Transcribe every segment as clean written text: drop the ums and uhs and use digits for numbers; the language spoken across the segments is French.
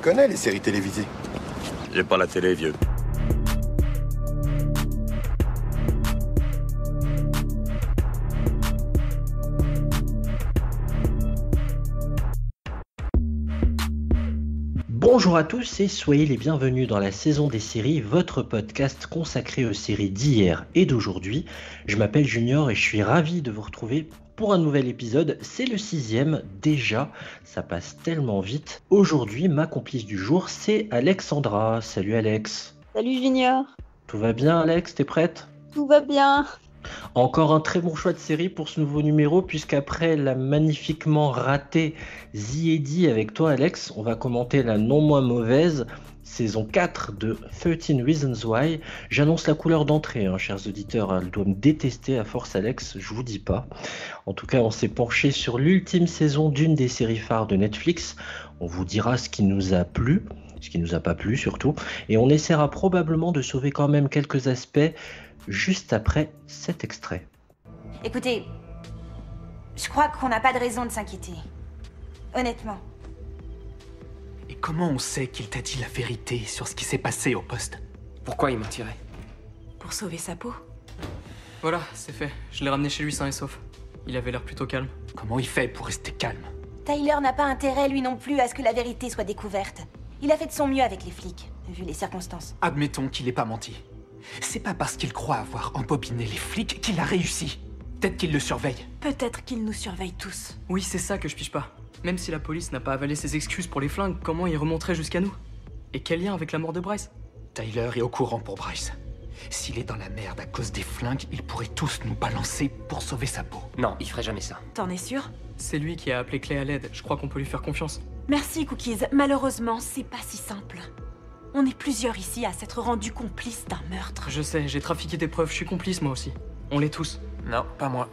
connais les séries télévisées. J'ai pas la télé, vieux. Bonjour à tous et soyez les bienvenus dans la saison des séries, votre podcast consacré aux séries d'hier et d'aujourd'hui. Je m'appelle Junior et je suis ravi de vous retrouver pour un nouvel épisode. C'est le 6e déjà, ça passe tellement vite. Aujourd'hui, ma complice du jour, c'est Alexandra. Salut Alex. Salut Junior. Tout va bien Alex, t'es prête ? Tout va bien. Encore un très bon choix de série pour ce nouveau numéro, puisqu'après la magnifiquement ratée The Eddie avec toi Alex, on va commenter la non moins mauvaise saison 4 de 13 Reasons Why. J'annonce la couleur d'entrée, chers auditeurs, elle doit me détester à force Alex, je vous dis pas. En tout cas, on s'est penché sur l'ultime saison d'une des séries phares de Netflix. On vous dira ce qui nous a plu, ce qui nous a pas plu surtout, et on essaiera probablement de sauver quand même quelques aspects juste après cet extrait. Écoutez, je crois qu'on n'a pas de raison de s'inquiéter. Honnêtement. Et comment on sait qu'il t'a dit la vérité sur ce qui s'est passé au poste ? Pourquoi il mentirait ? Pour sauver sa peau. Voilà, c'est fait. Je l'ai ramené chez lui sain et sauf. Il avait l'air plutôt calme. Comment il fait pour rester calme ? Tyler n'a pas intérêt, lui non plus, à ce que la vérité soit découverte. Il a fait de son mieux avec les flics, vu les circonstances. Admettons qu'il ait pas menti. C'est pas parce qu'il croit avoir embobiné les flics qu'il a réussi. Peut-être qu'il le surveille. Peut-être qu'il nous surveille tous. Oui, c'est ça que je pige pas. Même si la police n'a pas avalé ses excuses pour les flingues, comment il remonterait jusqu'à nous ? Et quel lien avec la mort de Bryce ? Tyler est au courant pour Bryce. S'il est dans la merde à cause des flingues, ils pourraient tous nous balancer pour sauver sa peau. Non, il ferait jamais ça. T'en es sûr ? C'est lui qui a appelé Clay à l'aide. Je crois qu'on peut lui faire confiance. Merci, Cookies. Malheureusement, c'est pas si simple. On est plusieurs ici à s'être rendus complices d'un meurtre. Je sais, j'ai trafiqué des preuves, je suis complice moi aussi. On l'est tous. Non, pas moi.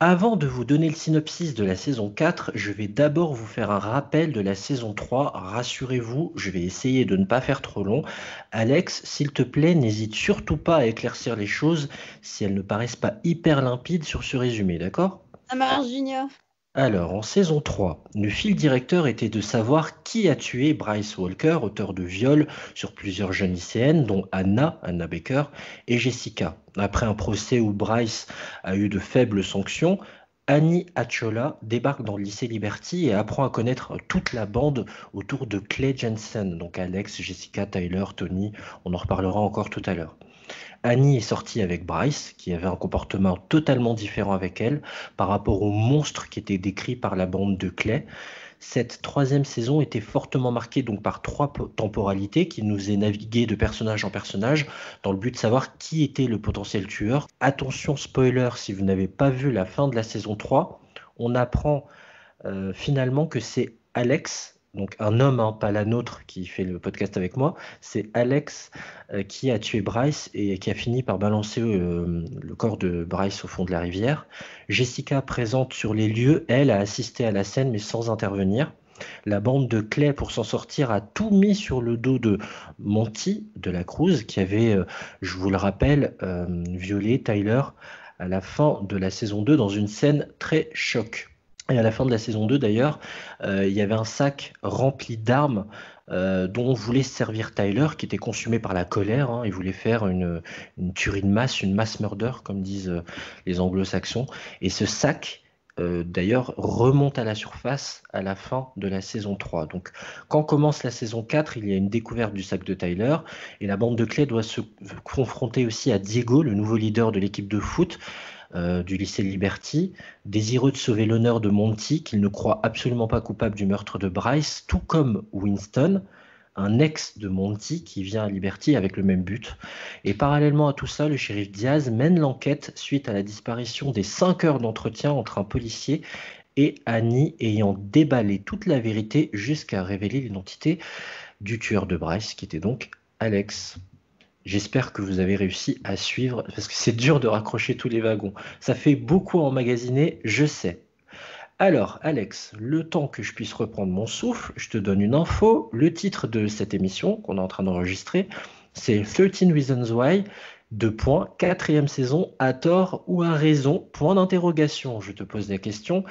Avant de vous donner le synopsis de la saison 4, je vais d'abord vous faire un rappel de la saison 3. Rassurez-vous, je vais essayer de ne pas faire trop long. Alex, s'il te plaît, n'hésite surtout pas à éclaircir les choses si elles ne paraissent pas hyper limpides sur ce résumé, d'accord ? Ça marche Junior. Alors, en saison 3, le fil directeur était de savoir qui a tué Bryce Walker, auteur de viols sur plusieurs jeunes lycéennes, dont Anna Baker, et Jessica. Après un procès où Bryce a eu de faibles sanctions, Annie Achola débarque dans le lycée Liberty et apprend à connaître toute la bande autour de Clay Jensen, donc Alex, Jessica, Tyler, Tony, on en reparlera encore tout à l'heure. Annie est sortie avec Bryce, qui avait un comportement totalement différent avec elle par rapport au monstre qui était décrit par la bande de Clay. Cette troisième saison était fortement marquée donc par 3 temporalités qui nous est naviguée de personnage en personnage dans le but de savoir qui était le potentiel tueur. Attention spoiler, si vous n'avez pas vu la fin de la saison 3, on apprend finalement que c'est Alex, donc un homme, pas la nôtre qui fait le podcast avec moi, c'est Alex qui a tué Bryce et qui a fini par balancer le corps de Bryce au fond de la rivière. Jessica, présente sur les lieux, elle a assisté à la scène mais sans intervenir. La bande de Clay, pour s'en sortir, a tout mis sur le dos de Monty de la Cruz qui avait, je vous le rappelle, violé Tyler à la fin de la saison 2 dans une scène très choc. Et à la fin de la saison 2 d'ailleurs, il y avait un sac rempli d'armes dont voulait se servir Tyler, qui était consumé par la colère. Il voulait faire une tuerie de masse, une mass murder, comme disent les anglo-saxons. Et ce sac, d'ailleurs, remonte à la surface à la fin de la saison 3. Donc, quand commence la saison 4, il y a une découverte du sac de Tyler. Et la bande de Clay doit se confronter aussi à Diego, le nouveau leader de l'équipe de foot, du lycée Liberty, désireux de sauver l'honneur de Monty, qu'il ne croit absolument pas coupable du meurtre de Bryce, tout comme Winston, un ex de Monty qui vient à Liberty avec le même but. Et parallèlement à tout ça, le shérif Diaz mène l'enquête suite à la disparition des 5 heures d'entretien entre un policier et Annie ayant déballé toute la vérité jusqu'à révéler l'identité du tueur de Bryce, qui était donc Alex. J'espère que vous avez réussi à suivre, parce que c'est dur de raccrocher tous les wagons. Ça fait beaucoup emmagasiner, je sais. Alors, Alex, le temps que je puisse reprendre mon souffle, je te donne une info. Le titre de cette émission qu'on est en train d'enregistrer, c'est 13 Reasons Why, 4e saison, à tort ou à raison, point d'interrogation. Je te pose la question,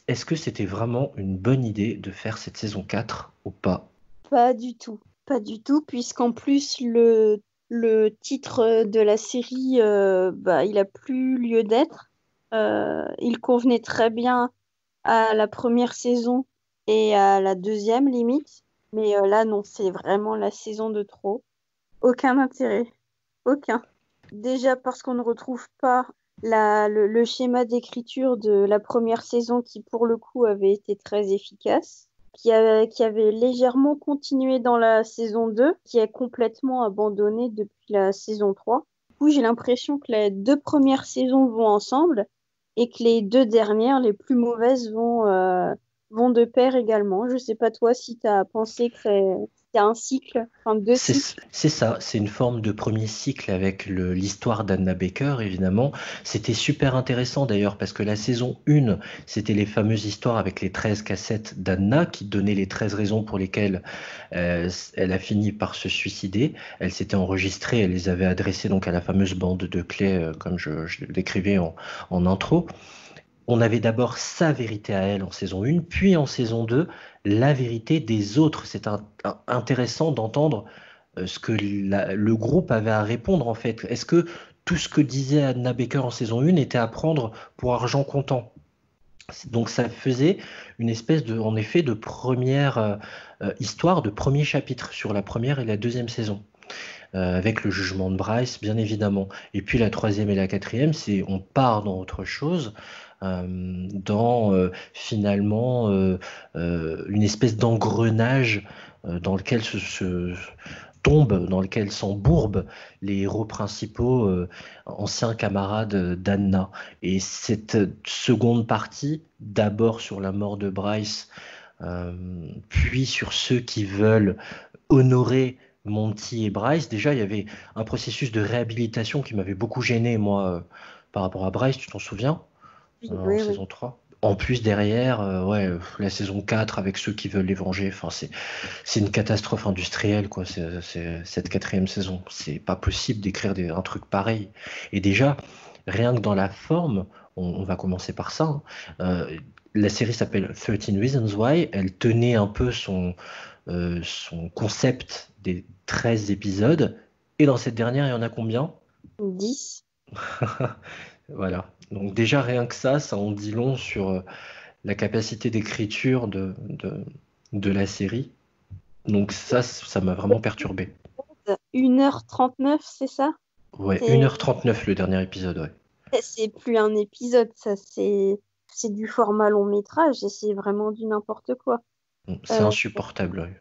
est-ce que c'était vraiment une bonne idée de faire cette saison 4 ou pas ? Pas du tout. Pas du tout, puisqu'en plus, le titre de la série, il a plus lieu d'être. Il convenait très bien à la première saison et à la deuxième limite. Mais là, non, c'est vraiment la saison de trop. Aucun intérêt. Aucun. Déjà parce qu'on ne retrouve pas le schéma d'écriture de la première saison qui, pour le coup, avait été très efficace, qui avait légèrement continué dans la saison 2, qui est complètement abandonné depuis la saison 3. Du coup, j'ai l'impression que les deux premières saisons vont ensemble et que les deux dernières, les plus mauvaises, vont de pair également. Je sais pas toi si tu as pensé que c'était un cycle, enfin deux cycles. C'est ça, c'est une forme de premier cycle avec l'histoire d'Anna Baker, évidemment. C'était super intéressant d'ailleurs parce que la saison 1, c'était les fameuses histoires avec les 13 cassettes d'Anna qui donnaient les 13 raisons pour lesquelles elle a fini par se suicider. Elle s'était enregistrée, elle les avait adressées donc à la fameuse bande de clés, comme je le décrivais en intro. On avait d'abord sa vérité à elle en saison 1, puis en saison 2, la vérité des autres. C'est intéressant d'entendre ce que le groupe avait à répondre en fait. Est-ce que tout ce que disait Anna Baker en saison 1 était à prendre pour argent comptant? Donc ça faisait une espèce de, en effet, de première histoire, de premier chapitre sur la première et la deuxième saison. Avec le jugement de Bryce, bien évidemment. Et puis la troisième et la quatrième, on part dans autre chose, finalement une espèce d'engrenage dans lequel dans lequel s'embourbent les héros principaux, anciens camarades d'Anna. Et cette seconde partie, d'abord sur la mort de Bryce, puis sur ceux qui veulent honorer Monty et Bryce. Déjà, il y avait un processus de réhabilitation qui m'avait beaucoup gêné, moi, par rapport à Bryce, tu t'en souviens, en Oui. saison 3. En plus, derrière, la saison 4 avec ceux qui veulent les venger, enfin, c'est une catastrophe industrielle, quoi, cette quatrième saison. C'est pas possible d'écrire un truc pareil. Et déjà, rien que dans la forme, on va commencer par ça, hein. La série s'appelle 13 Reasons Why. Elle tenait un peu son concept des 13 épisodes. Et dans cette dernière, il y en a combien? 10. Voilà. Donc déjà, rien que ça en dit long sur la capacité d'écriture de la série. Donc ça m'a vraiment perturbé. 1h39, c'est ça? Ouais, C'est 1h39 le dernier épisode, ouais. c'est plus un épisode, ça, c'est du format long métrage et c'est vraiment du n'importe quoi. C'est Euh, insupportable, ouais.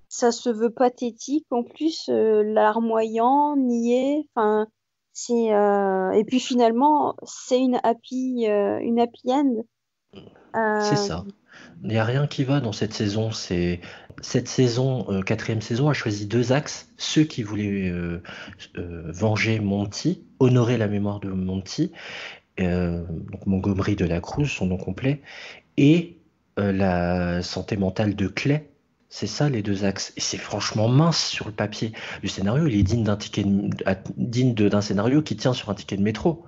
Ça se veut pathétique, en plus, larmoyant, niais, enfin, et puis finalement, c'est une happy end. C'est Euh, ça. Il n'y a rien qui va dans cette saison. Cette saison, quatrième saison, a choisi deux axes. Ceux qui voulaient venger Monty, honorer la mémoire de Monty, donc Montgomery de la Cruz, son nom complet, et la santé mentale de Clay. C'est ça les deux axes. Et c'est franchement mince sur le papier. Le scénario, il est digne d'un scénario qui tient sur un ticket de métro.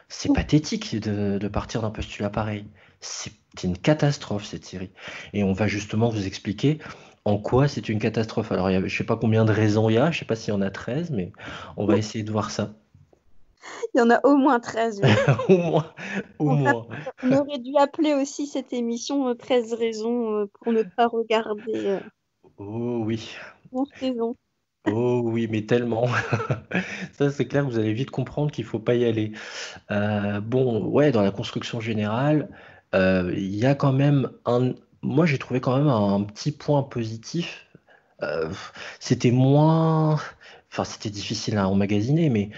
C'est pathétique de partir d'un postulat pareil. C'est une catastrophe cette série. Et on va justement vous expliquer en quoi c'est une catastrophe. Alors, je ne sais pas combien de raisons il y a, je ne sais pas s'il y en a 13, mais on va essayer de voir ça. Il y en a au moins 13. Oui. Au moins, au On moins. on aurait dû appeler aussi cette émission 13 raisons pour ne pas regarder Oh oui, en saison. oh oui, mais tellement. Ça, c'est clair, vous allez vite comprendre qu'il faut pas y aller. Bon, ouais, dans la construction générale, il y a quand même moi, j'ai trouvé quand même un petit point positif. Euh, C'était moins. Enfin, c'était difficile à emmagasiner, mais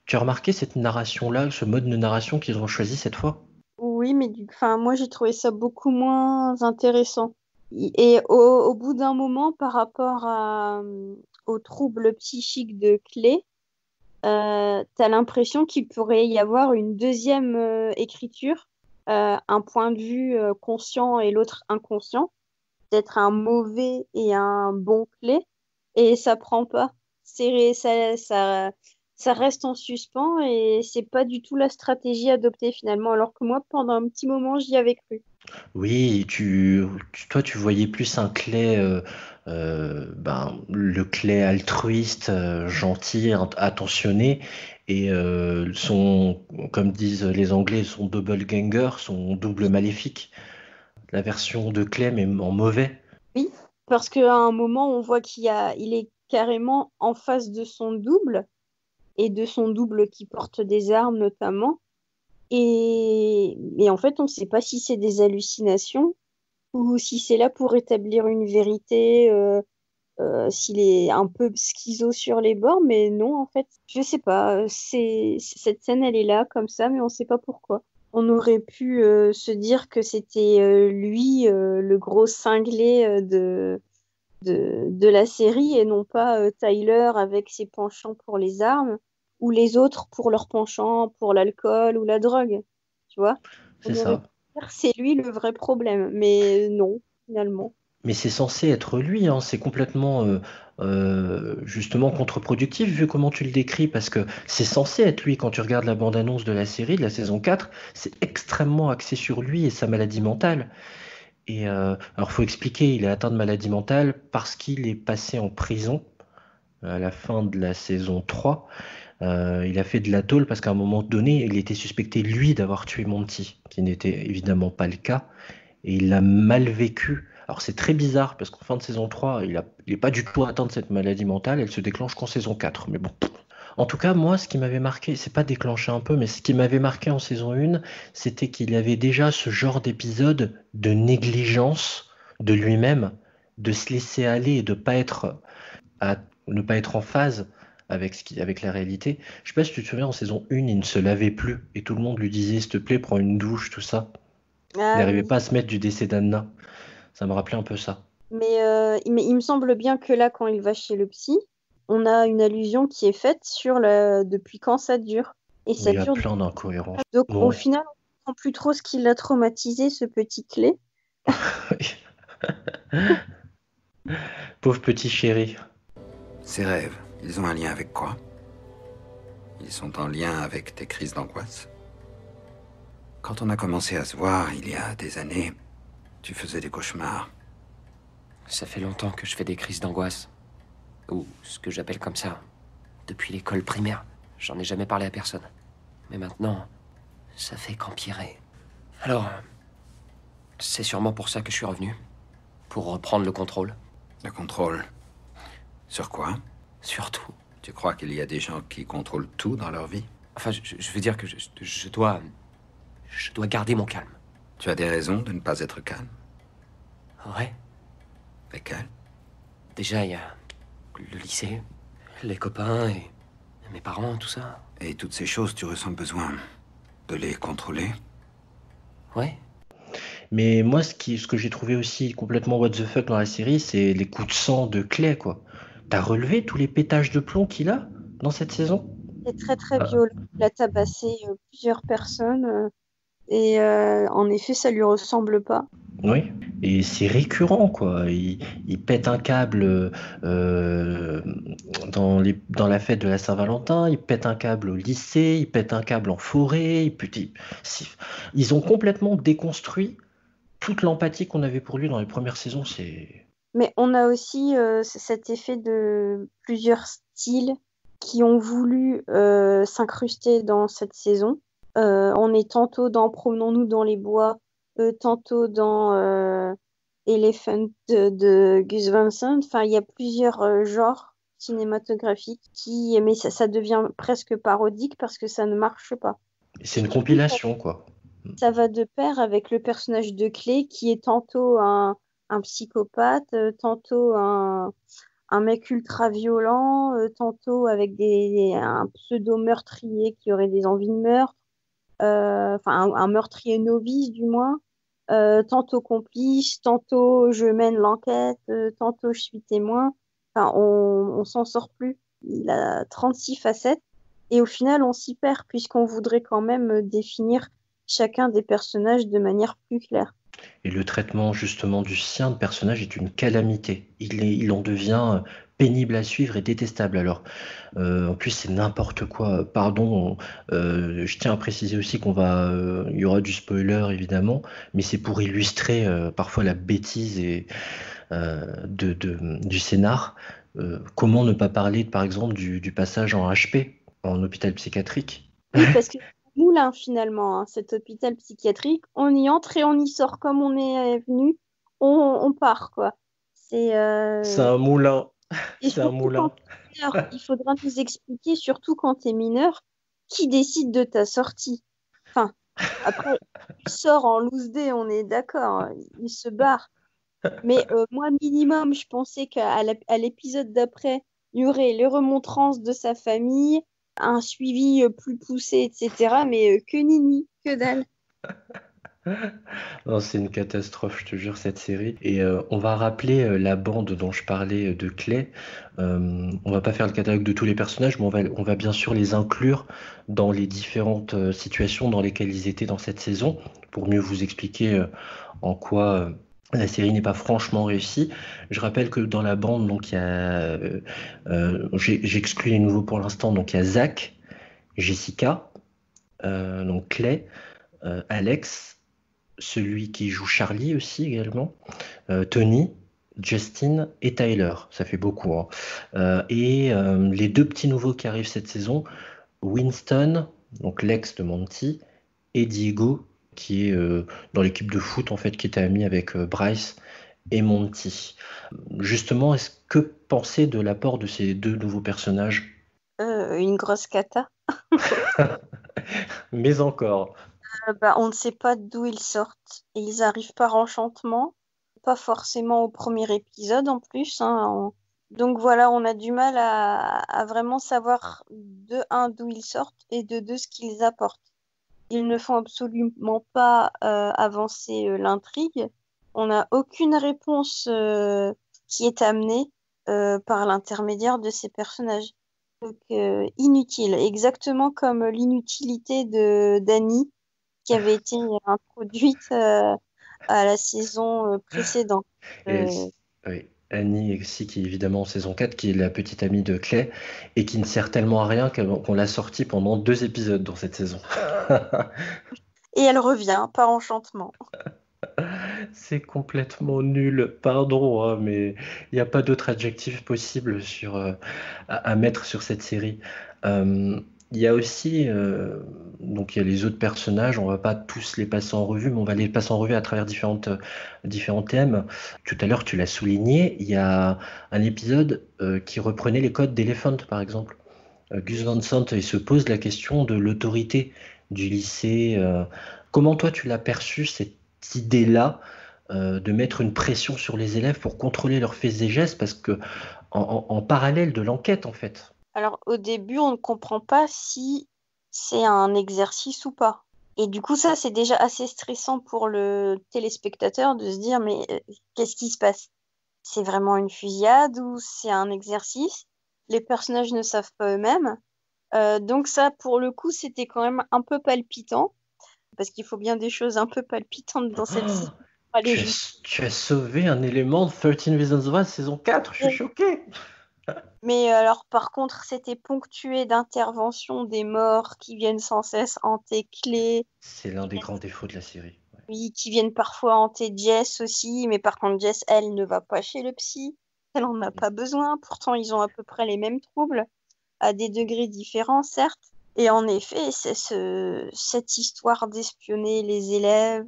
tu as remarqué cette narration-là, ce mode de narration qu'ils ont choisi cette fois? Oui, mais enfin, moi j'ai trouvé ça beaucoup moins intéressant. Et au bout d'un moment, par rapport aux troubles psychiques de Clé, t'as l'impression qu'il pourrait y avoir une deuxième écriture, un point de vue conscient et l'autre inconscient, peut-être un mauvais et un bon Clé, et ça prend pas. Ça reste en suspens et c'est pas du tout la stratégie adoptée finalement, alors que moi, pendant un petit moment, j'y avais cru. Oui, toi, tu voyais plus un Clay, le Clay altruiste, gentil, attentionné, et comme disent les Anglais, son doppelganger, son double maléfique, la version de Clay, mais en mauvais. Oui, parce qu'à un moment, on voit il est carrément en face de son double, et de son double qui porte des armes notamment. Et en fait, on ne sait pas si c'est des hallucinations ou si c'est là pour établir une vérité, s'il est un peu schizo sur les bords, mais non, en fait, je sais pas. Cette scène, elle est là comme ça, mais on ne sait pas pourquoi. On aurait pu se dire que c'était lui, le gros cinglé de la série, et non pas Tyler avec ses penchants pour les armes, ou les autres pour leur penchant pour l'alcool ou la drogue. Tu vois? C'est On aurait pu ça. dire que c'est lui le vrai problème, mais non, finalement. Mais c'est censé être lui, hein. C'est complètement justement contre-productif vu comment tu le décris, parce que c'est censé être lui quand tu regardes la bande-annonce de la série, de la saison 4, c'est extrêmement axé sur lui et sa maladie mentale. Et alors faut expliquer, il est atteint de maladie mentale parce qu'il est passé en prison à la fin de la saison 3. Il a fait de la tôle parce qu'à un moment donné, il était suspecté lui d'avoir tué Monty, qui n'était évidemment pas le cas et il l'a mal vécu. Alors c'est très bizarre parce qu'en fin de saison 3, il est pas du tout atteint de cette maladie mentale, elle se déclenche qu'en saison 4. Mais bon. En tout cas, moi, ce qui m'avait marqué, c'est pas déclenché un peu, mais ce qui m'avait marqué en saison 1, c'était qu'il y avait déjà ce genre d'épisode de négligence de lui-même, de se laisser aller et de pas être à ne pas être en phase avec la réalité. Je sais pas si tu te souviens, en saison 1, il ne se lavait plus et tout le monde lui disait, s'il te plaît, prends une douche, tout ça. Il Ah n'arrivait oui. pas à se mettre du décès d'Anna. Ça me rappelait un peu ça. Mais il me semble bien que là, quand il va chez le psy, on a une allusion qui est faite sur depuis quand ça dure. Et Il ça y a dure. plein d'incohérences. Donc au Bon, final, on ne comprend plus trop ce qui l'a traumatisé, ce petit clé. pauvre petit chéri. Ces rêves, ils ont un lien avec quoi? Ils sont en lien avec tes crises d'angoisse? Quand on a commencé à se voir, il y a des années, tu faisais des cauchemars. Ça fait longtemps que je fais des crises d'angoisse. Ou ce que j'appelle comme ça. Depuis l'école primaire. J'en ai jamais parlé à personne. Mais maintenant, ça fait qu'empirer. Alors, c'est sûrement pour ça que je suis revenu. Pour reprendre le contrôle. Le contrôle. Sur quoi? Surtout. Tu crois qu'il y a des gens qui contrôlent tout dans leur vie? Enfin, je veux dire que je dois... Je dois garder mon calme. Tu as des raisons de ne pas être calme? Ouais. Lesquelles? Déjà, il y a le lycée, les copains et mes parents, tout ça. Et toutes ces choses, tu ressens besoin de les contrôler? Ouais. Mais moi, ce que j'ai trouvé aussi complètement what the fuck dans la série, c'est les coups de sang de Clay, quoi. T'as relevé tous les pétages de plomb qu'il a dans cette saison? C'est très très Ah, violent. Il a tabassé plusieurs personnes, en effet, ça lui ressemble pas. oui, et c'est récurrent, quoi. Il pète un câble euh, dans la fête de la Saint-Valentin, il pète un câble au lycée, il pète un câble en forêt. C'est- ils ont complètement déconstruit toute l'empathie qu'on avait pour lui dans les premières saisons. Mais on a aussi cet effet de plusieurs styles qui ont voulu s'incruster dans cette saison. On est tantôt dans Promenons-nous dans les bois, tantôt dans Elephant de Gus Van Sant. Enfin, il y a plusieurs genres cinématographiques mais ça devient presque parodique parce que ça ne marche pas. C'est une compilation, quoi. Ça va de pair avec le personnage de Clé qui est tantôt un psychopathe, tantôt un mec ultra violent, tantôt avec un pseudo-meurtrier qui aurait des envies de meurtre, enfin un meurtrier novice du moins, tantôt complice, tantôt je mène l'enquête, tantôt je suis témoin. Enfin, on s'en sort plus. Il a 36 facettes et au final on s'y perd puisqu'on voudrait quand même définir chacun des personnages de manière plus claire. Et le traitement, justement, du sien de personnage est une calamité. Il en devient pénible à suivre et détestable. Alors, en plus, c'est n'importe quoi. Pardon, je tiens à préciser aussi il y aura du spoiler évidemment, mais c'est pour illustrer parfois la bêtise du scénar. Comment ne pas parler, par exemple, du passage en HP, en hôpital psychiatrique? Oui, parce que c'est un moulin finalement, hein, cet hôpital psychiatrique. On y entre et on y sort comme on est venu. On part, quoi. C'est C'est un moulin. Et C'est un surtout quand moulin. t'es mineur, il faudra nous expliquer, surtout quand t'es mineur, qui décide de ta sortie. Enfin, après, il sort en loose day, on est d'accord, hein, il se barre. Mais moi, minimum, je pensais à l'épisode d'après, il y aurait les remontrances de sa famille, un suivi plus poussé, etc. Mais que nenni, que dalle. Non, c'est une catastrophe, je te jure, cette série. Et on va rappeler la bande dont je parlais de Clay. On va pas faire le catalogue de tous les personnages, mais on va bien sûr les inclure dans les différentes situations dans lesquelles ils étaient dans cette saison, pour mieux vous expliquer en quoi la série n'est pas franchement réussie. Je rappelle que dans la bande, donc il y a, j'exclus les nouveaux pour l'instant, donc il y a Zach, Jessica, donc Clay, Alex, celui qui joue Charlie aussi également, Tony, Justin et Tyler. Ça fait beaucoup, hein. Et les deux petits nouveaux qui arrivent cette saison, Winston, donc l'ex de Monty, et Diego, qui est dans l'équipe de foot en fait, qui était ami avec Bryce et Monty. Justement, que penser de l'apport de ces deux nouveaux personnages? Une grosse cata. Mais encore. On ne sait pas d'où ils sortent. Et ils arrivent par enchantement, pas forcément au premier épisode en plus, hein. Donc voilà, on a du mal à vraiment savoir de un d'où ils sortent et de deux ce qu'ils apportent. Ils ne font absolument pas avancer l'intrigue. On n'a aucune réponse qui est amenée par l'intermédiaire de ces personnages. Donc inutile, exactement comme l'inutilité de Dany qui avait été introduite à la saison précédente. Et oui, Annie aussi, qui est évidemment en saison 4, qui est la petite amie de Clay, et qui ne sert tellement à rien qu'on l'a sortie pendant 2 épisodes dans cette saison. Et elle revient par enchantement. C'est complètement nul, pardon, hein, mais il n'y a pas d'autre adjectif possible à mettre sur cette série. Il y a aussi, donc il y a les autres personnages, on va pas tous les passer en revue, mais on va les passer en revue à travers différents thèmes. Tout à l'heure, tu l'as souligné, il y a un épisode qui reprenait les codes d'Elephant, par exemple. Gus Van Sant, il se pose la question de l'autorité du lycée. Comment toi, tu l'as perçu, cette idée-là, de mettre une pression sur les élèves pour contrôler leurs faits et gestes, parce que en parallèle de l'enquête, en fait. Alors, au début, on ne comprend pas si c'est un exercice ou pas. Et du coup, ça, c'est déjà assez stressant pour le téléspectateur de se dire, mais qu'est-ce qui se passe? C'est vraiment une fusillade ou c'est un exercice? Les personnages ne savent pas eux-mêmes. Donc ça, pour le coup, c'était quand même un peu palpitant, parce qu'il faut bien des choses un peu palpitantes dans cette série. Tu as sauvé un élément de 13 Reasons Why saison 4, je suis choqué. Mais alors, par contre, c'était ponctué d'interventions des morts qui viennent sans cesse hanter Clay. C'est l'un des grands défauts de la série. Ouais. Oui, qui viennent parfois hanter Jess aussi, mais par contre, Jess, elle, ne va pas chez le psy. Elle en a pas besoin. Pourtant, ils ont à peu près les mêmes troubles, à des degrés différents, certes. Et en effet, c'est cette histoire d'espionner les élèves,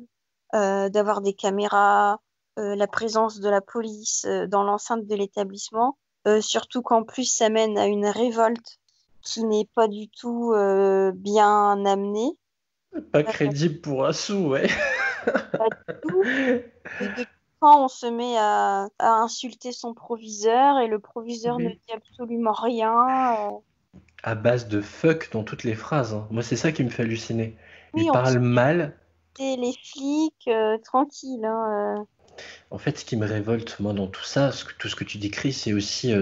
d'avoir des caméras, la présence de la police dans l'enceinte de l'établissement. Surtout qu'en plus, ça mène à une révolte qui n'est pas du tout bien amenée. Pas crédible pour un sou, ouais. Pas du tout. Depuis quand on se met à insulter son proviseur et le proviseur ne dit absolument rien. À base de fuck dans toutes les phrases, hein. Moi, c'est ça qui me fait halluciner. Oui, Il parle mal. Les flics, tranquille, hein. En fait, ce qui me révolte, moi, dans tout ça, tout ce que tu décris, c'est aussi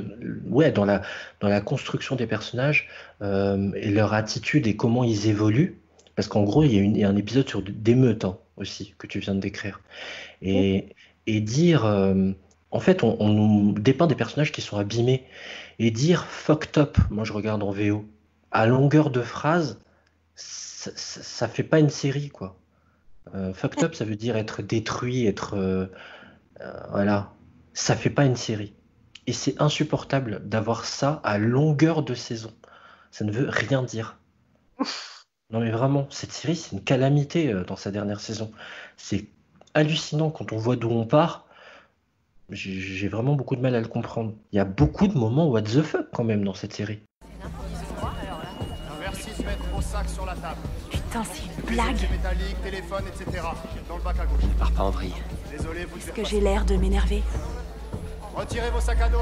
ouais, dans la construction des personnages et leur attitude et comment ils évoluent. Parce qu'en gros, il y a un épisode sur des meutes, hein, aussi, que tu viens de décrire. Et dire En fait, on nous dépeint des personnages qui sont abîmés. Et dire fucked up, moi je regarde en VO, à longueur de phrase, ça fait pas une série, quoi. Fucked up, ça veut dire être détruit, être. Voilà. Ça fait pas une série. Et c'est insupportable d'avoir ça à longueur de saison. Ça ne veut rien dire. Non mais vraiment, cette série, c'est une calamité dans sa dernière saison. C'est hallucinant quand on voit d'où on part. J'ai vraiment beaucoup de mal à le comprendre. Il y a beaucoup de moments what the fuck quand même dans cette série. Merci de mettre vos sacs sur la table. Putain, c'est une blague. Métallique, téléphone, etc. Dans le bac à gauche. Pars pas en vrille. Désolé, vous Est-ce que j'ai l'air de m'énerver? Retirez vos sacs à dos.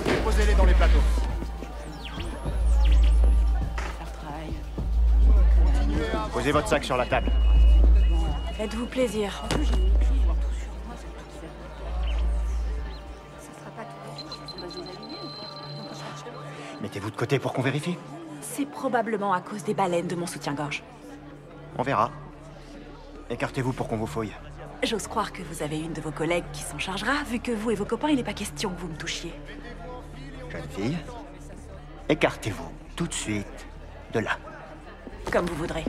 Et posez-les dans les plateaux. Continuez à... Posez votre sac sur la table. Faites-vous plaisir. Mettez-vous de côté pour qu'on vérifie. C'est probablement à cause des baleines de mon soutien-gorge. On verra. Écartez-vous pour qu'on vous fouille. J'ose croire que vous avez une de vos collègues qui s'en chargera, vu que vous et vos copains, il n'est pas question que vous me touchiez. Jeune fille, écartez-vous tout de suite de là. Comme vous voudrez.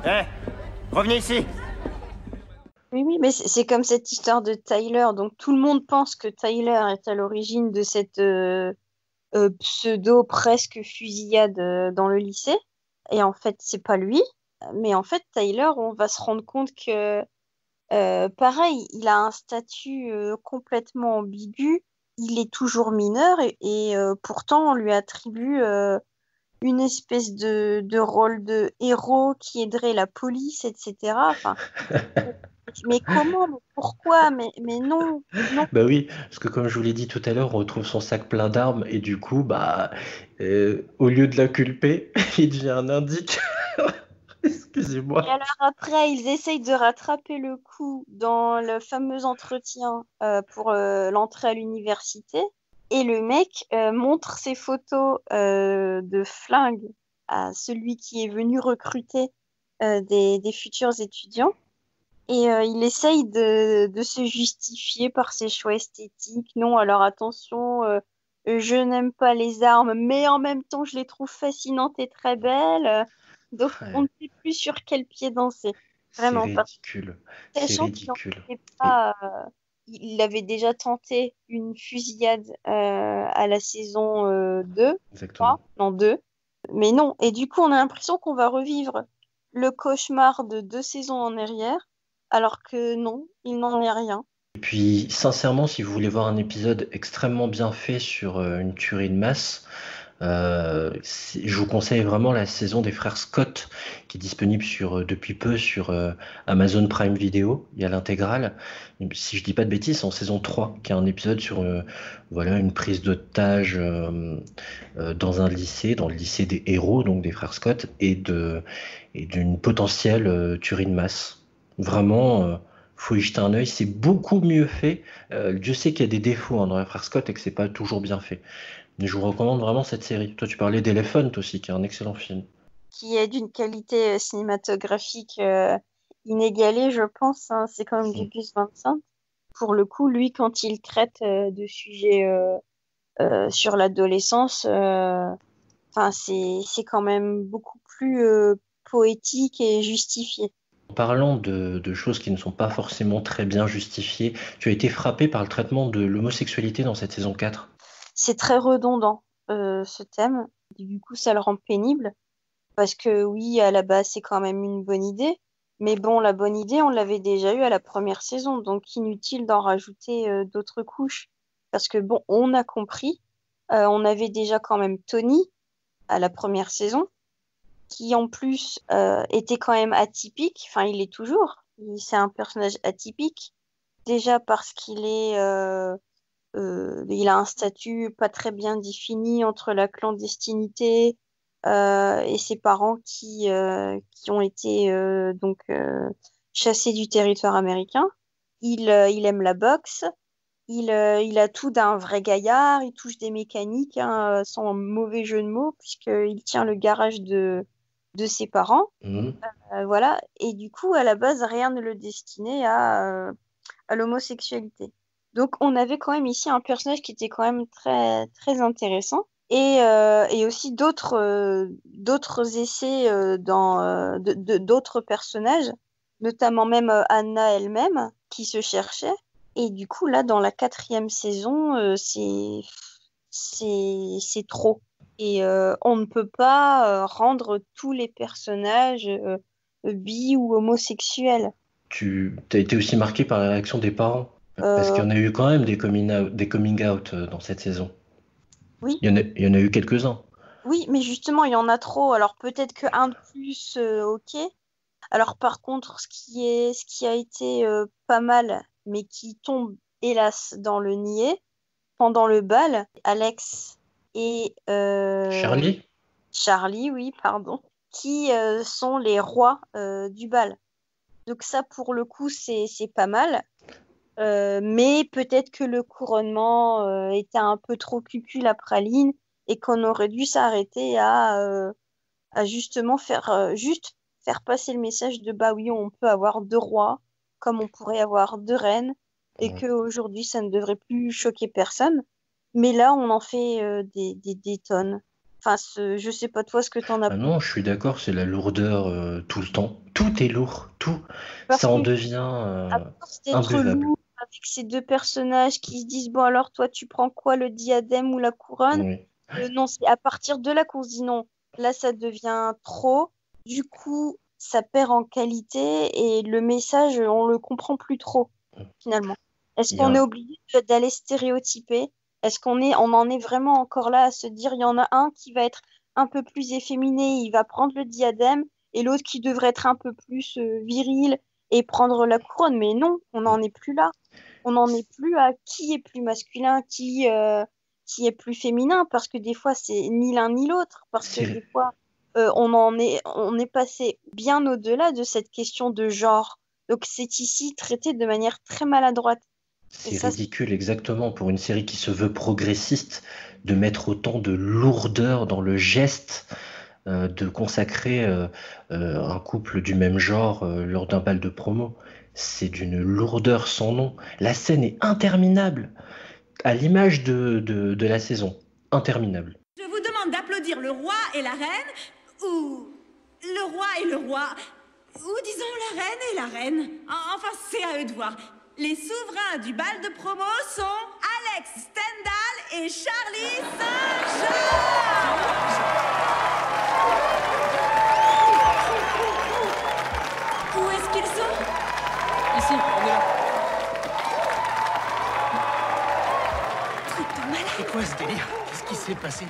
Hé, revenez ici. Oui, mais c'est comme cette histoire de Tyler. Donc tout le monde pense que Tyler est à l'origine de cette pseudo presque fusillade dans le lycée. Et en fait, c'est pas lui. Mais en fait, Tyler, on va se rendre compte que pareil, il a un statut complètement ambigu. Il est toujours mineur et pourtant on lui attribue une espèce de rôle de héros qui aiderait la police, etc. Enfin, mais comment? Mais pourquoi? Mais non, non. Bah oui, parce que comme je vous l'ai dit tout à l'heure, on retrouve son sac plein d'armes et du coup, au lieu de l'inculper, il devient un indique. Et Excusez-moi. alors après, ils essayent de rattraper le coup dans le fameux entretien pour l'entrée à l'université. Et le mec montre ses photos de flingue à celui qui est venu recruter des futurs étudiants. Et il essaye de se justifier par ses choix esthétiques. Non, alors attention, je n'aime pas les armes, mais en même temps, je les trouve fascinantes et très belles. Donc, on ne Ouais, sait plus sur quel pied danser. c'est Vraiment, parce ridicule. que C'est sachant qu'il n'en ridicule. était Et pas, il avait déjà tenté une fusillade à la saison 2, je crois. exactement. Non, 2. Mais non. Et du coup, on a l'impression qu'on va revivre le cauchemar de 2 saisons en arrière, alors que non, il n'en est rien. Et puis, sincèrement, si vous voulez voir un épisode extrêmement bien fait sur une tuerie de masse, je vous conseille vraiment la saison des frères Scott, qui est disponible depuis peu sur Amazon Prime Video. Il y a l'intégrale. Et si je dis pas de bêtises, c'est en saison 3, qui a un épisode sur voilà, une prise d'otage dans un lycée, dans le lycée des héros, donc des frères Scott, et d'une potentielle tuerie de masse. Vraiment, faut y jeter un œil. C'est beaucoup mieux fait. Dieu sait qu'il y a des défauts dans les frères Scott et que c'est pas toujours bien fait. Mais je vous recommande vraiment cette série. Toi, tu parlais d'Elephant aussi, qui est un excellent film. Qui est d'une qualité cinématographique inégalée, je pense, hein. C'est quand même du Mm. Gus Van Sant. Pour le coup, lui, quand il traite de sujets sur l'adolescence, enfin, c'est quand même beaucoup plus poétique et justifié. En parlant de choses qui ne sont pas forcément très bien justifiées, tu as été frappé par le traitement de l'homosexualité dans cette saison 4. C'est très redondant, ce thème. Du coup, ça le rend pénible. Parce que oui, à la base, c'est quand même une bonne idée. Mais bon, la bonne idée, on l'avait déjà eue à la première saison. Donc, inutile d'en rajouter d'autres couches. Parce que bon, on a compris. On avait déjà quand même Tony à la première saison, qui en plus était quand même atypique. Enfin, il est toujours. C'est un personnage atypique. Déjà parce il a un statut pas très bien défini entre la clandestinité et ses parents qui ont été chassés du territoire américain. Il aime la boxe. Il a tout d'un vrai gaillard. Il touche des mécaniques, hein, sans mauvais jeu de mots, puisqu'il tient le garage de ses parents. Mhm. Voilà. Et du coup, à la base, rien ne le destinait à l'homosexualité. Donc on avait quand même ici un personnage qui était quand même très, très intéressant. Et aussi d'autres essais d'autres personnages, notamment même Anna elle-même, qui se cherchait. Et du coup, là, dans la 4e saison, c'est trop. Et on ne peut pas rendre tous les personnages bi ou homosexuels. Tu as été aussi marqué par la réaction des parents. Parce qu'il y en a eu quand même des coming out dans cette saison. Oui. Il y en a eu quelques-uns. Oui, mais justement, il y en a trop. Alors peut-être qu'un de plus, ok. Alors par contre, ce qui a été pas mal, mais qui tombe hélas dans le niais, pendant le bal, Alex et Charlie, oui, pardon, qui sont les rois du bal. Donc ça, pour le coup, c'est pas mal. Mais peut-être que le couronnement était un peu trop cucul à praline et qu'on aurait dû s'arrêter à justement juste faire passer le message de bah oui, on peut avoir 2 rois comme on pourrait avoir 2 reines et qu'aujourd'hui ça ne devrait plus choquer personne. Mais là, on en fait des tonnes. Enfin, je sais pas toi ce que t'en as Ah non, je suis d'accord, c'est la lourdeur tout le temps. Tout est lourd, tout. Parce Ça en que devient à force d'être imbuvable. lourd avec ces 2 personnages qui se disent bon alors toi tu prends quoi, le diadème ou la couronne? Oui. Non, c'est à partir de là qu'on se dit non. Là ça devient trop. Du coup, ça perd en qualité et le message on le comprend plus trop finalement. Est-ce Il y qu'on est a- obligé d'aller stéréotyper? Est-ce on en est vraiment encore là à se dire il y en a un qui va être un peu plus efféminé, il va prendre le diadème et l'autre qui devrait être un peu plus viril et prendre la couronne. Mais non, on n'en est plus là. On n'en est plus à qui est plus masculin, qui est plus féminin, parce que des fois, c'est ni l'un ni l'autre. Parce que des C'est fois, on est passé bien au-delà de cette question de genre. Donc, c'est ici traité de manière très maladroite. Et c'est ça, ridicule exactement pour une série qui se veut progressiste de mettre autant de lourdeur dans le geste, de consacrer un couple du même genre lors d'un bal de promo. C'est d'une lourdeur sans nom. La scène est interminable, à l'image de la saison. Interminable. Je vous demande d'applaudir le roi et la reine, ou le roi et le roi, ou disons la reine et la reine. Enfin, c'est à eux de voir. Les souverains du bal de promo sont Alex Stendhal et Charlie Saint-Jean. Où est-ce qu'ils sont? Ici, on est là. Truc de malade. C'est quoi ce délire? Qu'est-ce qui s'est passé?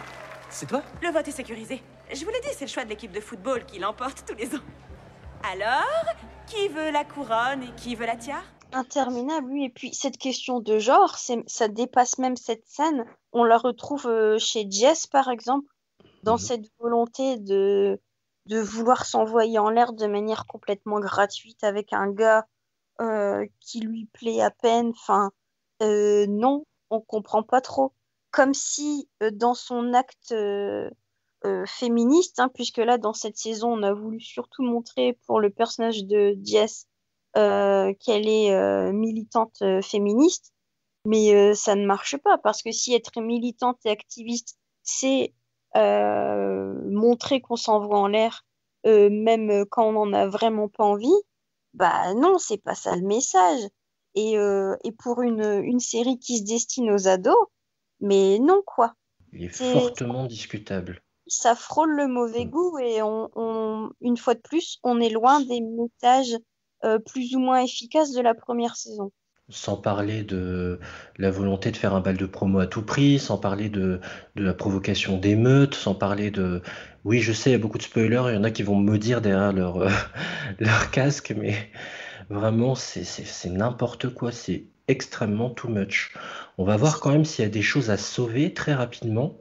C'est toi? Le vote est sécurisé. Je vous l'ai dit, c'est le choix de l'équipe de football qui l'emporte tous les ans. Alors, qui veut la couronne et qui veut la tiare? interminable, oui. Et puis, cette question de genre, ça dépasse même cette scène. On la retrouve chez Jess, par exemple, dans cette volonté de vouloir s'envoyer en l'air de manière complètement gratuite avec un gars qui lui plaît à peine. Enfin, non, on comprend pas trop. Comme si dans son acte féministe, hein, puisque là, dans cette saison, on a voulu surtout montrer pour le personnage de Jess qu'elle est militante féministe, mais ça ne marche pas, parce que si être militante et activiste, c'est montrer qu'on s'envoie en l'air, même quand on n'en a vraiment pas envie, bah non, c'est pas ça le message. Et pour une série qui se destine aux ados, mais non, quoi. Il est C'est, fortement discutable. ça frôle le mauvais goût et une fois de plus, on est loin des messages plus ou moins efficaces de la première saison. Sans parler de la volonté de faire un bal de promo à tout prix, sans parler de la provocation d'émeutes, sans parler de... Oui, je sais, il y a beaucoup de spoilers, il y en a qui vont me maudire derrière leur casque, mais vraiment, c'est n'importe quoi, c'est extrêmement too much. On va voir quand même s'il y a des choses à sauver très rapidement.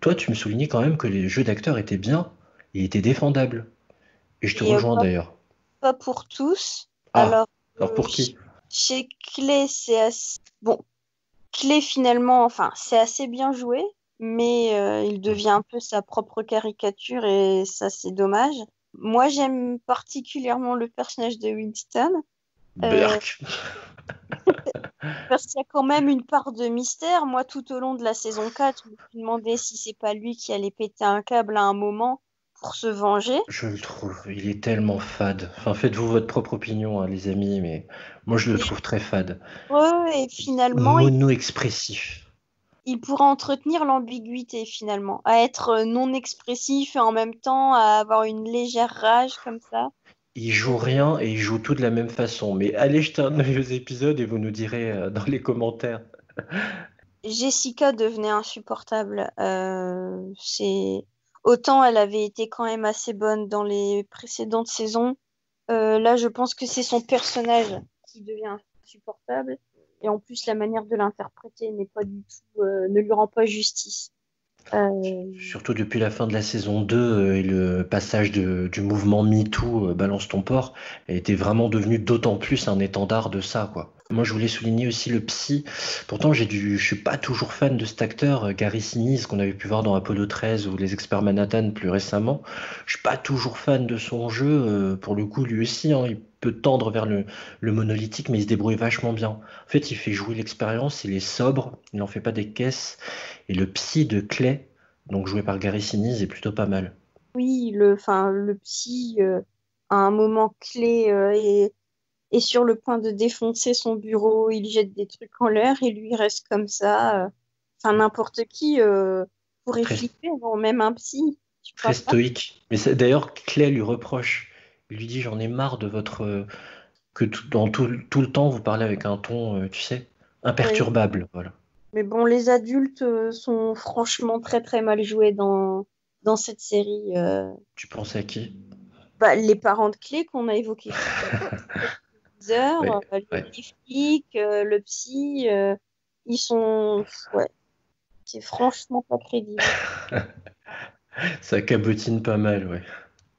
Toi, tu me soulignais quand même que les jeux d'acteurs étaient bien, et étaient défendables. Et je te Et rejoins d'ailleurs. pas pour tous. Ah, Alors, pour qui? chez Clé, c'est assez... Bon, Clé, finalement, enfin, c'est assez bien joué, mais il devient un peu sa propre caricature et ça, c'est dommage. Moi, j'aime particulièrement le personnage de Winston. Burke. Parce qu'il y a quand même une part de mystère. Moi, tout au long de la saison 4, je me suis demandé si c'est pas lui qui allait péter un câble à un moment pour se venger. Je le trouve, il est tellement fade. Enfin, faites-vous votre propre opinion, hein, les amis, mais moi je le trouve très fade. Et finalement, Mono-expressif. il pourra entretenir l'ambiguïté finalement, à être non expressif et en même temps à avoir une légère rage comme ça. Il joue rien et il joue tout de la même façon. Mais allez jeter un œil aux épisodes et vous nous direz dans les commentaires. Jessica devenait insupportable. Autant elle avait été quand même assez bonne dans les précédentes saisons. Là, je pense que c'est son personnage qui devient insupportable. Et en plus, la manière de l'interpréter n'est pas du tout, ne lui rend pas justice. Surtout depuis la fin de la saison 2 et le passage du mouvement MeToo, Balance ton porc, elle était vraiment devenue d'autant plus un étendard de ça, quoi. Moi, je voulais souligner aussi le psy. Pourtant, je suis pas toujours fan de cet acteur, Gary Sinise, qu'on avait pu voir dans Apollo 13 ou Les Experts Manhattan plus récemment. Je suis pas toujours fan de son jeu. Pour le coup, lui aussi, hein, il peut tendre vers le monolithique, mais il se débrouille vachement bien. En fait, il fait jouer l'expérience, il est sobre, il n'en fait pas des caisses. Et le psy de Clay, donc joué par Gary Sinise, est plutôt pas mal. Oui, le psy, à un moment clé, est sur le point de défoncer son bureau, il jette des trucs en l'air et lui il reste comme ça. Enfin, n'importe qui pourrait Très, flipper, non, même un psy. Tu très crois pas? stoïque. Mais d'ailleurs, Clay lui reproche. Il lui dit, j'en ai marre de votre... que dans tout le temps, vous parlez avec un ton, tu sais, Oui. imperturbable. Voilà. Mais bon, les adultes sont franchement très très mal joués dans cette série. Tu penses à qui? Bah, les parents de clé qu'on a évoqués tout à Ouais, l'heure, ouais. les flics, le psy, ils sont... Ouais, c'est franchement pas crédible. Ça cabotine pas mal, ouais.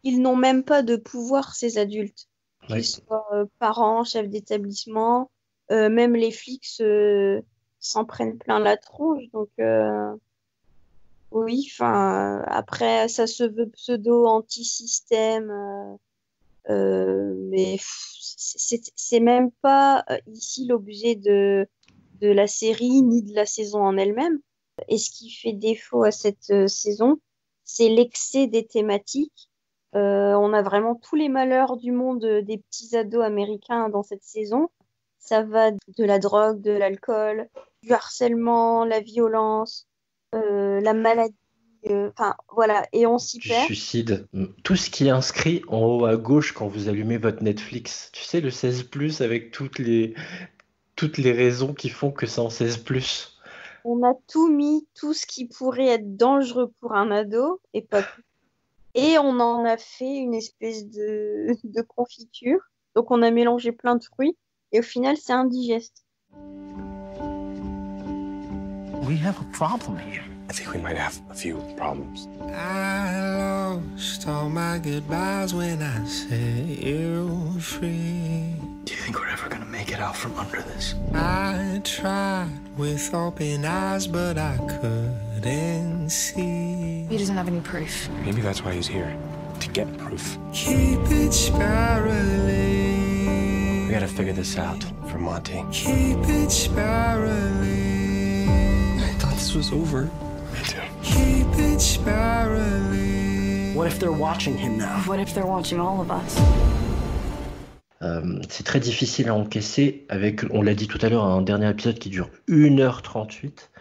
Ils n'ont même pas de pouvoir, ces adultes, qu'ils Ouais. soient parents, chefs d'établissement, même les flics s'en prennent plein la tronche. Donc, oui, enfin, après, ça se veut pseudo anti-système, mais c'est même pas ici l'objet de la série ni de la saison en elle-même. Et ce qui fait défaut à cette saison, c'est l'excès des thématiques. On a vraiment tous les malheurs du monde des petits ados américains dans cette saison. Ça va de la drogue, de l'alcool, du harcèlement, la violence, la maladie. Enfin, voilà, et on s'y Du perd. suicide. Tout ce qui est inscrit en haut à gauche quand vous allumez votre Netflix. Tu sais, le 16+, avec toutes les raisons qui font que c'est en 16+. On a tout mis, tout ce qui pourrait être dangereux pour un ado, et pas plus. Et on en a fait une espèce de confiture. Donc on a mélangé plein de fruits, et au final, c'est indigeste. We have a problem here. I think we might have a few problems. I lost all my goodbyes when I set you free. Do you think we're ever gonna make it out from under this? I tried with open eyes, but I couldn't see. He doesn't have any proof. Maybe that's why he's here, to get proof. Keep it spiraling. We gotta figure this out for Monty. Keep it spiraling. I thought this was over. Me too. Keep it spiraling. What if they're watching him now? What if they're watching all of us? C'est très difficile à encaisser avec, on l'a dit tout à l'heure, un dernier épisode qui dure 1h38.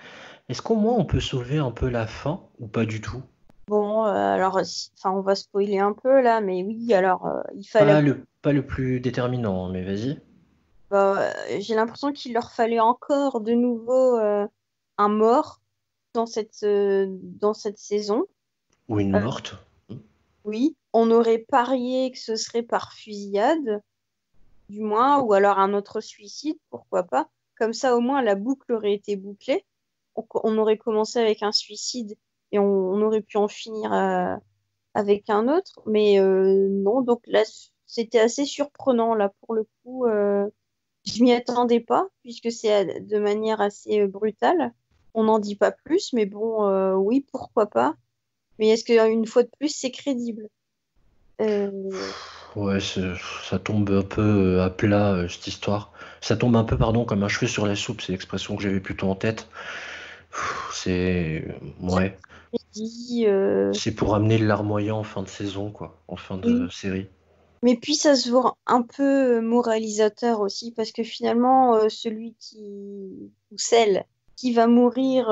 Est-ce qu'au moins on peut sauver un peu la fin ou pas du tout? Bon, alors, enfin, on va spoiler un peu là, mais oui, alors, il Pas fallait. pas le plus déterminant, mais vas-y. J'ai l'impression qu'il leur fallait encore de nouveau un mort dans cette saison. Ou une morte. Oui, on aurait parié que ce serait par fusillade, du moins, ou alors un autre suicide, pourquoi pas. Comme ça, au moins, la boucle aurait été bouclée. On aurait commencé avec un suicide et on aurait pu en finir avec un autre. Mais non, donc là, c'était assez surprenant, là, pour le coup. Je m'y attendais pas, puisque c'est de manière assez brutale. On n'en dit pas plus, mais bon, oui, pourquoi pas. Mais est-ce qu'une fois de plus, c'est crédible? Ouais, ça tombe un peu à plat, cette histoire. Ça tombe un peu, pardon, comme un cheveu sur la soupe, c'est l'expression que j'avais plutôt en tête. C'est... Ouais. Dit, C'est pour amener le larmoyant en fin de saison, quoi, en fin de oui. série. Mais puis ça se voit un peu moralisateur aussi, parce que finalement, celui ou celle qui va mourir,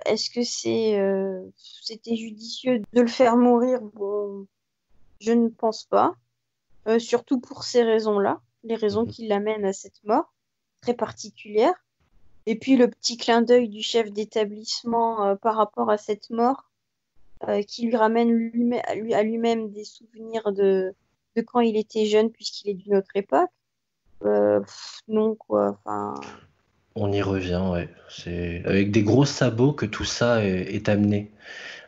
est-ce que c'était judicieux de le faire mourir? Bon, je ne pense pas. Surtout pour ces raisons-là, les raisons qui l'amènent à cette mort très particulière. Et puis le petit clin d'œil du chef d'établissement par rapport à cette mort, qui lui ramène à lui-même des souvenirs de quand il était jeune, puisqu'il est d'une autre époque. Non, quoi. Enfin, On y revient, ouais. C'est avec des gros sabots que tout ça est amené.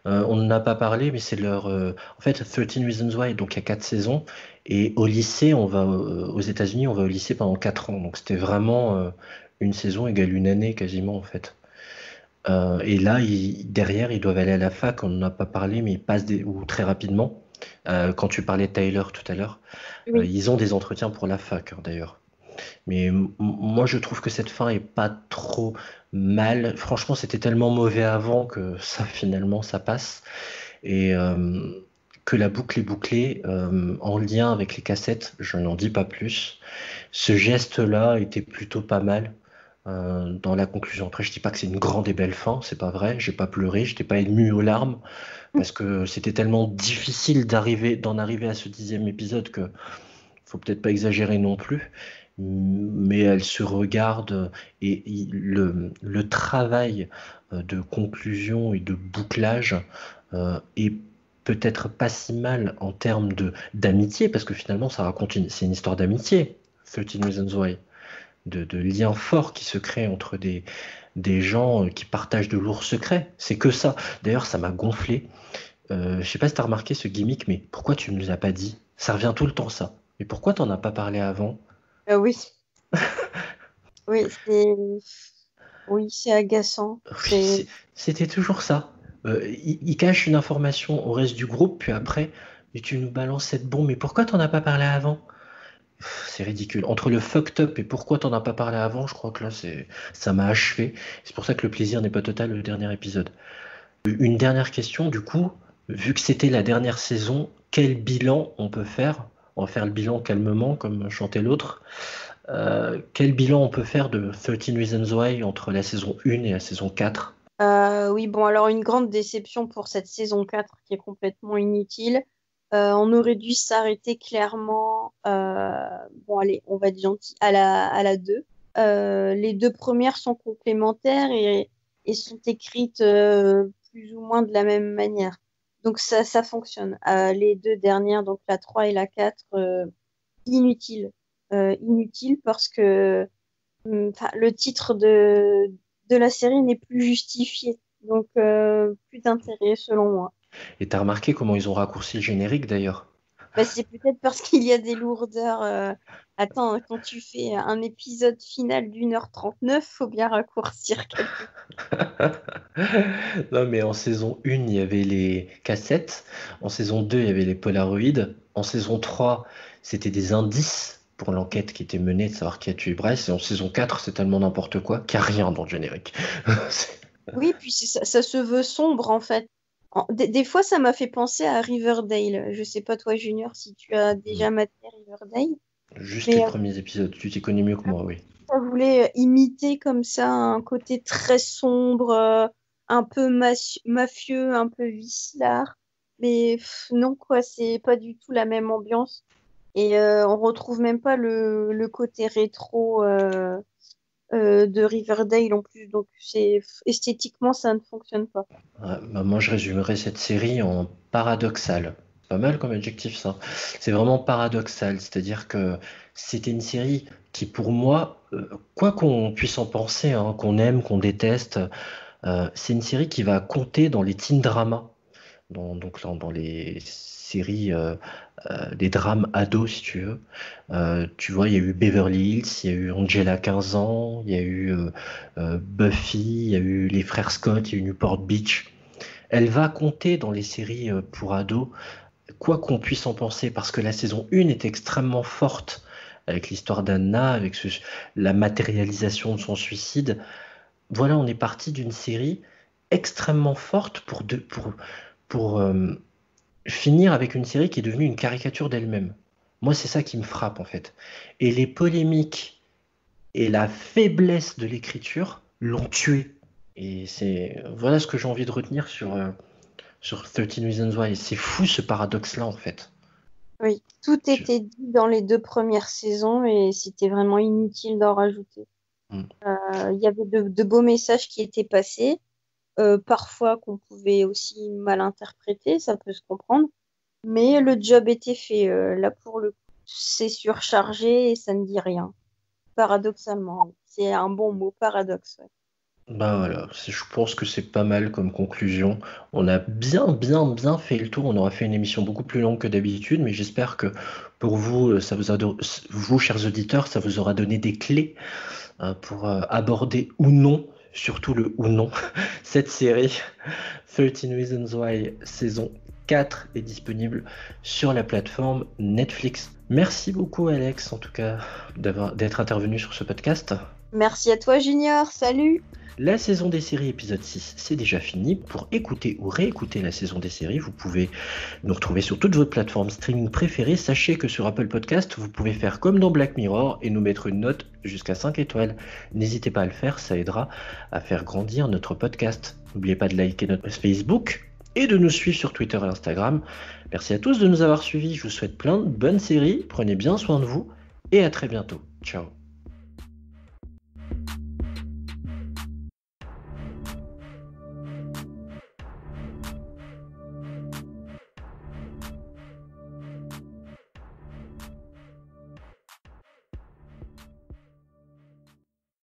On n'en a pas parlé, mais c'est leur... En fait, 13 Reasons Why, donc il y a 4 saisons. Et au lycée, aux États-Unis, on va au lycée pendant 4 ans. Donc c'était vraiment une saison égale une année quasiment, en fait. Et là, derrière, ils doivent aller à la fac. On n'en a pas parlé, mais ils passent ou très rapidement. Quand tu parlais de Tyler tout à l'heure, oui. ils ont des entretiens pour la fac, hein, d'ailleurs. Mais moi, je trouve que cette fin est pas trop mal. Franchement, c'était tellement mauvais avant que ça, finalement, ça passe. Et que la boucle est bouclée en lien avec les cassettes, je n'en dis pas plus. Ce geste-là était plutôt pas mal dans la conclusion. Après, je dis pas que c'est une grande et belle fin, c'est pas vrai. J'ai pas pleuré, j'étais pas ému aux larmes parce que c'était tellement difficile d'en arriver à ce 10e épisode que faut peut-être pas exagérer non plus. Mais elle se regarde et le travail de conclusion et de bouclage est peut-être pas si mal en termes d'amitié, parce que finalement ça raconte c'est une histoire d'amitié, 13 Reasons Why, de liens forts qui se créent entre des gens qui partagent de lourds secrets. C'est que ça. D'ailleurs, ça m'a gonflé. Je sais pas si tu as remarqué ce gimmick, mais pourquoi tu ne nous as pas dit? Ça revient tout le temps, ça. Mais pourquoi t'en as pas parlé avant? Oui. Oui, c'est agaçant. C'était toujours ça. Il cache une information au reste du groupe, puis après, et tu nous balances cette bombe. Mais pourquoi t'en as pas parlé avant? C'est ridicule. Entre le fucked up et pourquoi t'en as pas parlé avant, je crois que là, ça m'a achevé. C'est pour ça que le plaisir n'est pas total le dernier épisode. Une dernière question, du coup, vu que c'était la dernière saison, quel bilan on peut faire? On va faire le bilan calmement, comme chantait l'autre. Quel bilan on peut faire de 13 Reasons Why entre la saison 1 et la saison 4? Oui, bon, alors une grande déception pour cette saison 4 qui est complètement inutile. On aurait dû s'arrêter clairement, bon allez, on va être gentil, à la 2. Les deux premières sont complémentaires et sont écrites plus ou moins de la même manière. Donc ça fonctionne. Les deux dernières, donc la 3 et la 4, inutile. Inutile parce que le titre de la série n'est plus justifié. Donc plus d'intérêt selon moi. Et t'as remarqué comment ils ont raccourci le générique d'ailleurs? Bah, c'est peut-être parce qu'il y a des lourdeurs. Attends, quand tu fais un épisode final d'1h39, faut bien raccourcir quelque Non, mais en saison 1, il y avait les cassettes. En saison 2, il y avait les polaroïds. En saison 3, c'était des indices pour l'enquête qui était menée de savoir qui a tué Bryce. Et en saison 4, c'est tellement n'importe quoi qu'il n'y a rien dans le générique. Oui, puis ça se veut sombre en fait. Des fois, ça m'a fait penser à Riverdale. Je sais pas toi, Junior, si tu as déjà maté Riverdale. Juste les premiers épisodes. Tu t'y connais mieux que moi, oui. Ça voulait imiter comme ça un côté très sombre, un peu mafieux, un peu vicelard. Mais non, quoi, c'est pas du tout la même ambiance. Et on retrouve même pas le côté rétro de Riverdale en plus. Donc esthétiquement, ça ne fonctionne pas. Ouais, bah moi, je résumerais cette série en paradoxal. Pas mal comme adjectif, ça. C'est vraiment paradoxal. C'est-à-dire que c'était une série qui, pour moi, quoi qu'on puisse en penser, hein, qu'on aime, qu'on déteste, c'est une série qui va compter dans les teen dramas. Donc dans les séries, des drames ados, si tu veux. Tu vois, il y a eu Beverly Hills, il y a eu Angela 15 ans, il y a eu Buffy, il y a eu les frères Scott, il y a eu Newport Beach. Elle va compter dans les séries pour ados, quoi qu'on puisse en penser, parce que la saison 1 est extrêmement forte avec l'histoire d'Anna, avec la matérialisation de son suicide. Voilà, on est parti d'une série extrêmement forte pour finir avec une série qui est devenue une caricature d'elle-même. Moi, c'est ça qui me frappe, en fait. Et les polémiques et la faiblesse de l'écriture l'ont tué. Et voilà ce que j'ai envie de retenir sur 13 Reasons Why. C'est fou, ce paradoxe-là, en fait. Oui, tout était dit dans les 2 premières saisons et c'était vraiment inutile d'en rajouter. Il y avait de beaux messages qui étaient passés, parfois qu'on pouvait aussi mal interpréter, ça peut se comprendre, mais le job était fait. Là, pour le coup, c'est surchargé et ça ne dit rien. Paradoxalement, c'est un bon mot, paradoxe. Ouais. Bah voilà, je pense que c'est pas mal comme conclusion. On a bien fait le tour. On aura fait une émission beaucoup plus longue que d'habitude, mais j'espère que pour vous, vous, chers auditeurs, ça vous aura donné des clés pour aborder ou non, surtout le ou non, cette série. 13 Reasons Why, saison 4 est disponible sur la plateforme Netflix. Merci beaucoup, Alex, en tout cas, d'être intervenu sur ce podcast. Merci à toi, Junior. Salut! La saison des séries épisode 6, c'est déjà fini. Pour écouter ou réécouter la saison des séries, vous pouvez nous retrouver sur toutes vos plateformes streaming préférées. Sachez que sur Apple Podcast, vous pouvez faire comme dans Black Mirror et nous mettre une note jusqu'à 5 étoiles. N'hésitez pas à le faire, ça aidera à faire grandir notre podcast. N'oubliez pas de liker notre Facebook et de nous suivre sur Twitter et Instagram. Merci à tous de nous avoir suivis. Je vous souhaite plein de bonnes séries. Prenez bien soin de vous et à très bientôt. Ciao.